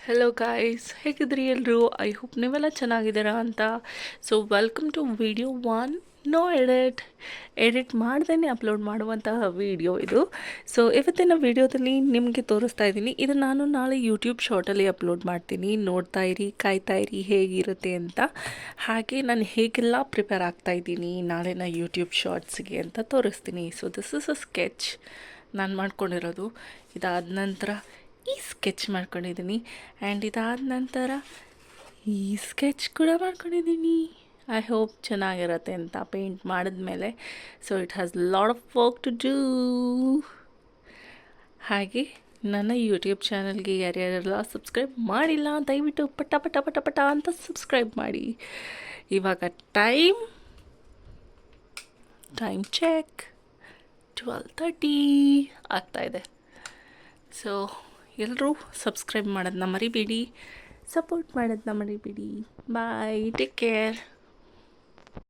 Hello guys, ಹೇಗಿದ್ರಿ ಎಲ್ಲರೂ? I hope ನೀವೆಲ್ಲ ಚೆನ್ನಾಗಿದ್ದೀರಾ ಅಂತ. So welcome to video one. No edit ಮಾಡ್ದೇ ಅಪ್ಲೋಡ್ ಮಾಡುವಂತಹ ವಿಡಿಯೋ ಇದು. ಸೊ ಇವತ್ತಿನ ವಿಡಿಯೋದಲ್ಲಿ ನಿಮಗೆ ತೋರಿಸ್ತಾ ಇದ್ದೀನಿ, ಇದು ನಾನು ನಾಳೆ ಯೂಟ್ಯೂಬ್ ಶಾರ್ಟಲ್ಲಿ ಅಪ್ಲೋಡ್ ಮಾಡ್ತೀನಿ. ನೋಡ್ತಾ ಇರಿ, ಕಾಯ್ತಾ ಇರಿ ಹೇಗಿರುತ್ತೆ ಅಂತ. ಹಾಗೆ ನಾನು ಹೇಗೆಲ್ಲ ಪ್ರಿಪೇರ್ ಆಗ್ತಾ ಇದ್ದೀನಿ ನಾಳೆನ ಯೂಟ್ಯೂಬ್ ಶಾರ್ಟ್ಸ್ಗೆ ಅಂತ ತೋರಿಸ್ತೀನಿ. So this is a sketch ನಾನು ಮಾಡ್ಕೊಂಡಿರೋದು. ಇದಾದ ನಂತರ ಈ ಸ್ಕೆಚ್ ಮಾಡ್ಕೊಂಡಿದ್ದೀನಿ, ಆ್ಯಂಡ್ ಇದಾದ ನಂತರ ಈ ಸ್ಕೆಚ್ ಕೂಡ ಮಾಡ್ಕೊಂಡಿದ್ದೀನಿ. ಐ ಹೋಪ್ ಚೆನ್ನಾಗಿರತ್ತೆ ಅಂತ ಪೇಂಟ್ ಮಾಡಿದ್ಮೇಲೆ. So it has lot of work to do. ಹಾಗೆ ನನ್ನ ಯೂಟ್ಯೂಬ್ ಚಾನಲ್ಗೆ ಯಾರ್ಯಾರೆಲ್ಲ ಸಬ್ಸ್ಕ್ರೈಬ್ ಮಾಡಿಲ್ಲ ದಯವಿಟ್ಟು ಪಟ ಪಟ ಪಟ ಪಟ ಅಂತ ಸಬ್ಸ್ಕ್ರೈಬ್ ಮಾಡಿ. ಇವಾಗ ಟೈಮ್ ಚೆಕ್ 12:30 ಆಗ್ತಾಯಿದೆ. ಸೊ ಎಲ್ಲರೂ ಸಬ್ಸ್ಕ್ರೈಬ್ ಮಾಡೋದನ್ನ ಮರಿಬೇಡಿ, ಸಪೋರ್ಟ್ ಮಾಡೋದನ್ನ ಮರಿಬೇಡಿ. ಬಾಯ್, ಟೇಕ್ ಕೇರ್.